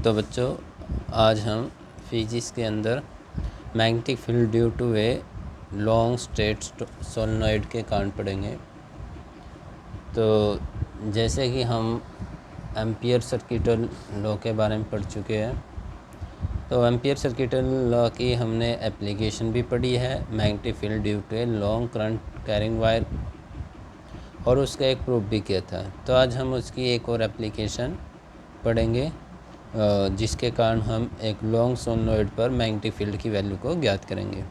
तो बच्चों आज हम फिजिक्स के अंदर magnetic field due to a long straight solenoid के कारण पढ़ेंगे। तो जैसे कि हम एम्पियर सर्किटल लॉ के बारे में पढ़ चुके हैं, तो एम्पियर सर्किटल लॉ की हमने एप्लीकेशन भी पढ़ी है, magnetic field due to a long current carrying wire, और उसका एक प्रूफ भी किया था। तो आज हम उसकी एक और एप्लीकेशन पढ़ेंगे जिसके कारण हम एक लॉन्ग सोलेनॉइड पर मैग्नेटिक फील्ड की वैल्यू को ज्ञात करेंगे।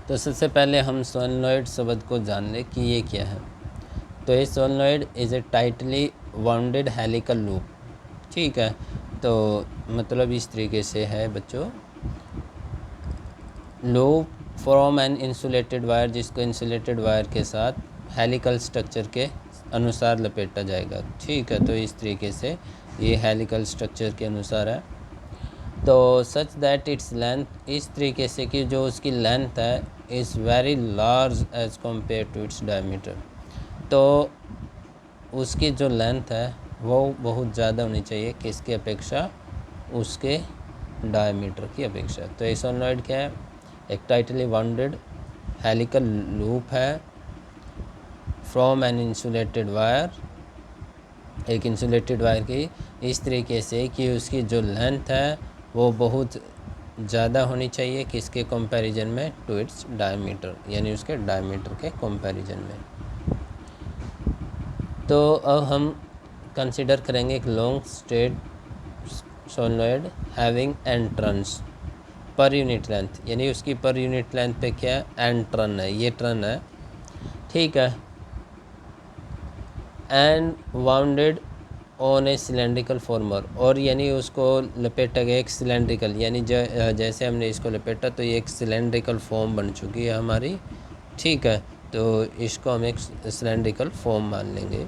तो सबसे पहले हम सोलेनॉइड शब्द को जान लें कि ये क्या है। तो ये solenoid is a tightly wounded helical loop. ठीक है, तो मतलब इस तरीके से है बच्चों, loop from an insulated wire, जिसको इंसुलेटेड वायर के साथ हेलिकल स्ट्रक्चर के अनुसार लपेटा जाएगा। ठीक है, तो इस तरीके से ये हेलिकल स्ट्रक्चर के अनुसार है। तो सच दैट इट्स लेंथ, इस तरीके से कि जो उसकी लेंथ है is very large as compare to its diameter. तो उसकी जो लेंथ है वो बहुत ज़्यादा होनी चाहिए किसकी अपेक्षा, उसके डायमीटर की अपेक्षा। तो ये सोलेनॉइड क्या है, एक टाइटली वाउंडेड हेलिकल लूप है फ्रॉम एन इंसुलेटेड वायर, एक इंसुलेटेड वायर की, इस तरीके से कि उसकी जो लेंथ है वो बहुत ज़्यादा होनी चाहिए किसके कंपैरिजन में, टू इट्स डायमीटर, यानी उसके डायमीटर के कंपैरिजन में। तो अब हम कंसिडर करेंगे एक long straight solenoid having an turns per unit length, यानी उसकी पर यूनिट लेंथ पे क्या है, एन टर्न है, ये टर्न है। ठीक है, and bounded on A cylindrical farmer, और यानी उसको लपेटा गया एक सिलेंड्रिकल, यानी जैसे हमने इसको लपेटा तो ये एक सिलेंड्रिकल फॉर्म बन चुकी है हमारी। ठीक है, तो इसको हम एक सिलेंड्रिकल फॉर्म मान लेंगे।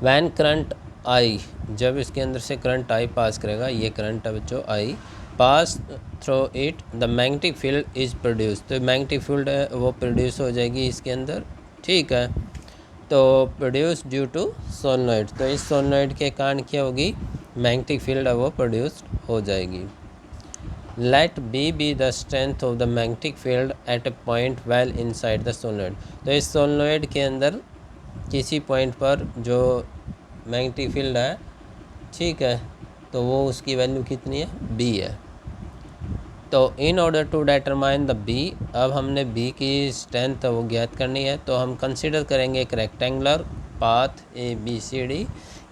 वैन करंट आई, जब इसके अंदर से करंट आई पास करेगा, ये करंट है बच्चों I, pass through it the magnetic field is produce, तो मैग्नेटिक फील्ड है वो प्रोड्यूस हो जाएगी इसके अंदर। ठीक है, तो प्रोड्यूस ड्यू टू सोलेनॉइड, तो इस सोलेनॉइड के कारण क्या होगी, मैग्नेटिक फील्ड है वो प्रोड्यूस हो जाएगी। Let B the strength of the magnetic field at a point well inside the solenoid, तो इस सोलेनॉइड के अंदर किसी पॉइंट पर जो मैग्नेटिक फील्ड है, ठीक है, तो वो उसकी वैल्यू कितनी है, बी है। तो in order to determine the B, अब हमने बी की स्ट्रेंथ वो ज्ञात करनी है, तो हम कंसिडर करेंगे एक rectangular path A B C D,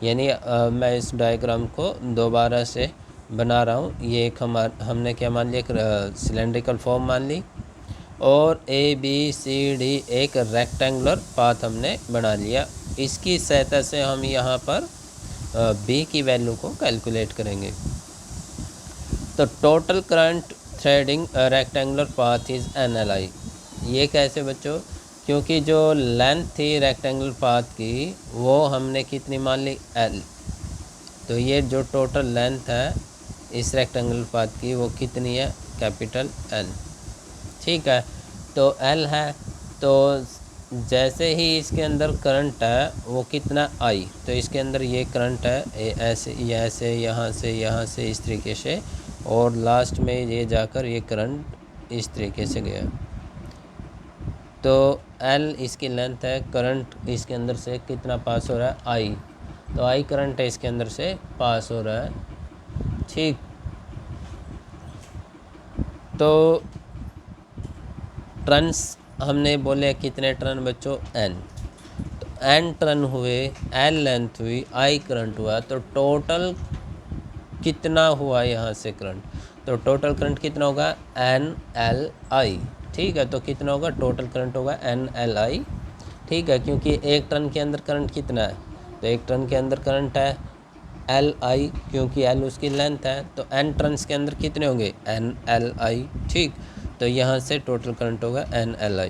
यानी मैं इस डायग्राम को दोबारा से बना रहा हूँ। ये एक हमने क्या मान लिया, एक सिलेंड्रिकल फॉर्म मान ली, और ए बी सी डी एक रेक्टेंगुलर पाथ हमने बना लिया। इसकी सहायता से हम यहाँ पर बी की वैल्यू को कैलकुलेट करेंगे। तो total current threading rectangular path is NLI, ये कैसे बच्चों, क्योंकि जो लेंथ थी रेक्टेंगुलर पाथ की वो हमने कितनी मान ली, L, तो ये जो टोटल लेंथ है इस रेक्टेंगुलर पाथ की वो कितनी है, कैपिटल L। ठीक है, तो L है, तो जैसे ही इसके अंदर करंट है वो कितना I, तो इसके अंदर ये करंट है ऐसे यहाँ से इस तरीके से, और लास्ट में ये जाकर ये करंट इस तरीके से गया। तो L इसकी लेंथ है, करंट इसके अंदर से कितना पास हो रहा है, I, तो I करंट है इसके अंदर से पास हो रहा है। ठीक, तो टर्न्स हमने बोले कितने टर्न बच्चों, N, तो N टर्न हुए, L लेंथ हुई, I करंट हुआ, तो टोटल कितना हुआ यहाँ से करंट, तो टोटल करंट कितना होगा, NLI। ठीक है, तो कितना होगा, टोटल करंट होगा NLI। ठीक है, क्योंकि एक टर्न के अंदर करंट कितना है, तो एक टर्न के अंदर करंट है LI, क्योंकि L उसकी लेंथ है, तो N टर्न्स के अंदर कितने होंगे, NLI। ठीक, तो यहाँ से टोटल करंट होगा NLI।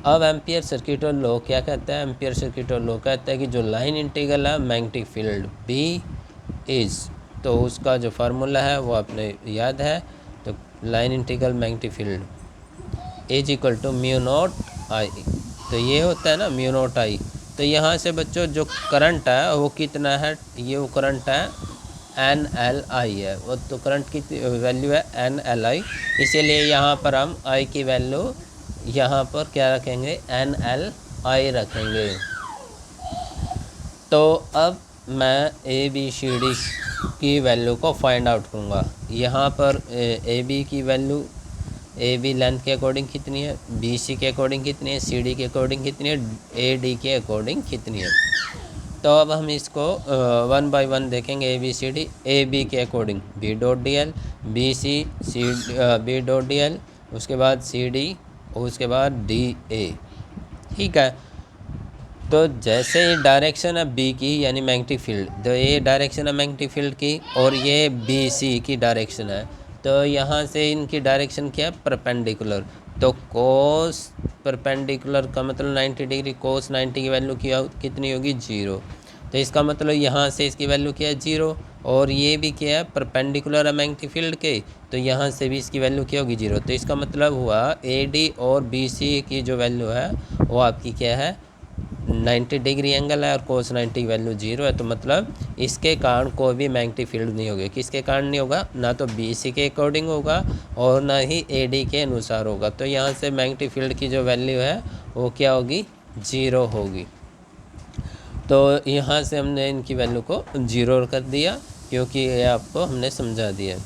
अब एम्पियर सर्किटल लॉ क्या कहता है, एम्पियर सर्किटल लॉ कहता है कि जो लाइन इंटीग्रल है मैग्नेटिक फील्ड B इज़, तो उसका जो फार्मूला है वो आपने याद है, तो line integral magnetic field is equal to mu naught I, तो ये होता है ना म्यू नॉट I। तो यहाँ से बच्चों जो करंट है वो कितना है, ये वो करंट है NLI है, वो तो करंट की वैल्यू है NLI, इसीलिए यहाँ पर हम I की वैल्यू यहाँ पर क्या रखेंगे, NLI रखेंगे। तो अब मैं ABCD की वैल्यू को फाइंड आउट करूँगा। यहाँ पर AB की वैल्यू, AB लेंथ के अकॉर्डिंग कितनी है, BC के अकॉर्डिंग कितनी है, CD के अकॉर्डिंग कितनी है, AD के अकॉर्डिंग कितनी है। तो अब हम इसको वन बाय वन देखेंगे। ABCD, AB के अकॉर्डिंग B.DL, BC B.DL, उसके बाद CD, उसके बाद DA। ठीक है, तो जैसे ये डायरेक्शन है B की यानी मैग्नेटिक फील्ड, तो ये डायरेक्शन है मैग्नेटिक फील्ड की और ये BC की डायरेक्शन है, तो यहाँ से इनकी डायरेक्शन क्या है, परपेंडिकुलर। तो कोस परपेंडिकुलर का मतलब 90 डिग्री, कोस 90 की वैल्यू कितनी होगी, 0। तो इसका मतलब यहाँ से इसकी वैल्यू क्या है, 0। और ये भी क्या है, परपेंडिकुलर है मैग्नेटिक फील्ड के, तो यहाँ से भी इसकी वैल्यू क्या होगी, 0। तो इसका मतलब हुआ AD और BC की जो वैल्यू है वो आपकी क्या है, 90 डिग्री एंगल है और कोस 90 की वैल्यू 0 है। तो मतलब इसके कारण कोई भी मैग्नेटिक फील्ड नहीं होगी। किसके कारण नहीं होगा, ना तो BC के अकॉर्डिंग होगा और ना ही AD के अनुसार होगा। तो यहाँ से मैग्नेटिक फील्ड की जो वैल्यू है वो क्या होगी, 0 होगी। तो यहाँ से हमने इनकी वैल्यू को 0 कर दिया, क्योंकि ये आपको हमने समझा दिया।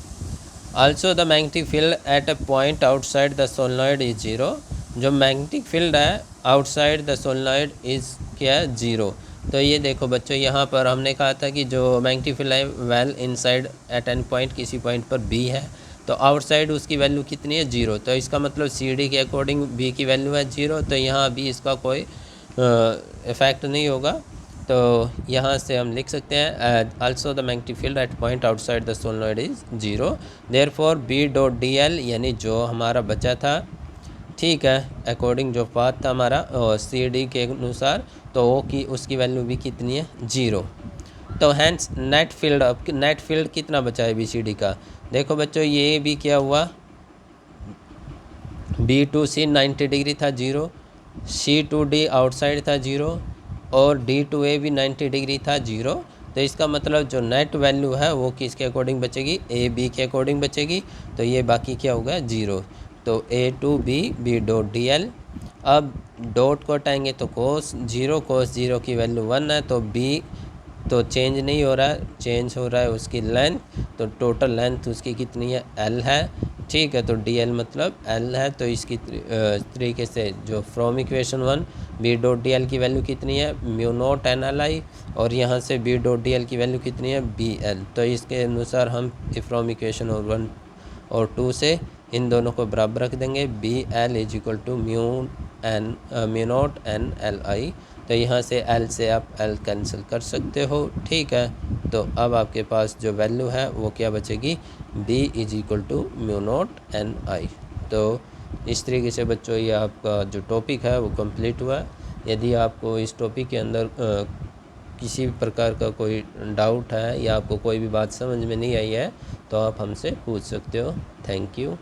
Also the magnetic field at a point outside the solenoid is 0। जो मैग्नेटिक फील्ड है आउटसाइड द सोलेनॉइड इज़ क्या है, 0। तो ये देखो बच्चों, यहाँ पर हमने कहा था कि जो मैग्नेटिक फील्ड है well inside at an point, किसी पॉइंट पर B है, तो आउटसाइड उसकी वैल्यू कितनी है, 0। तो इसका मतलब CD के अकॉर्डिंग B की वैल्यू है 0, तो यहाँ भी इसका कोई इफेक्ट नहीं होगा। तो यहाँ से हम लिख सकते हैं also the magnetic field eight point outside the solenoid is 0, therefore B.DL यानी जो हमारा बचा था, ठीक है, अकॉर्डिंग जो पाथ था हमारा CD के अनुसार, तो वो की उसकी वैल्यू भी कितनी है, 0। तो हैंस नेट फील्ड, अब नेट फील्ड कितना बचा है BCD का, देखो बच्चों ये भी क्या हुआ, B to C 90 डिग्री था 0, C to D आउटसाइड था 0 और D to A भी 90 डिग्री था 0। तो इसका मतलब जो नेट वैल्यू है वो किसके अकॉर्डिंग बचेगी, AB के अकॉर्डिंग बचेगी। तो ये बाकी क्या होगा, 0। तो A to B B.DL। अब डॉट को हटाएंगे तो कोस 0, कोस 0 की वैल्यू 1 है, तो B तो चेंज नहीं हो रहा है, चेंज हो रहा है उसकी लेंथ। तो टोटल लेंथ उसकी कितनी है, L है, ठीक है। तो DL मतलब L है। तो इसकी तरीके से जो फ्रॉम इक्वेशन 1 B.DL की वैल्यू कितनी है, μ0 NLI, और यहाँ से B.DL की वैल्यू कितनी है, BL। तो इसके अनुसार हम फ्रॉम इक्वेशन 1 और 2 से इन दोनों को बराबर रख देंगे, BL is equal to μ0 NLI। तो यहाँ से L से आप L कैंसिल कर सकते हो, ठीक है। तो अब आपके पास जो वैल्यू है वो क्या बचेगी, B is equal to μ0 NI। तो इस तरीके से बच्चों ये आपका जो टॉपिक है वो कंप्लीट हुआ। यदि आपको इस टॉपिक के अंदर किसी भी प्रकार का कोई डाउट है या आपको कोई भी बात समझ में नहीं आई है तो आप हमसे पूछ सकते हो। Thank you.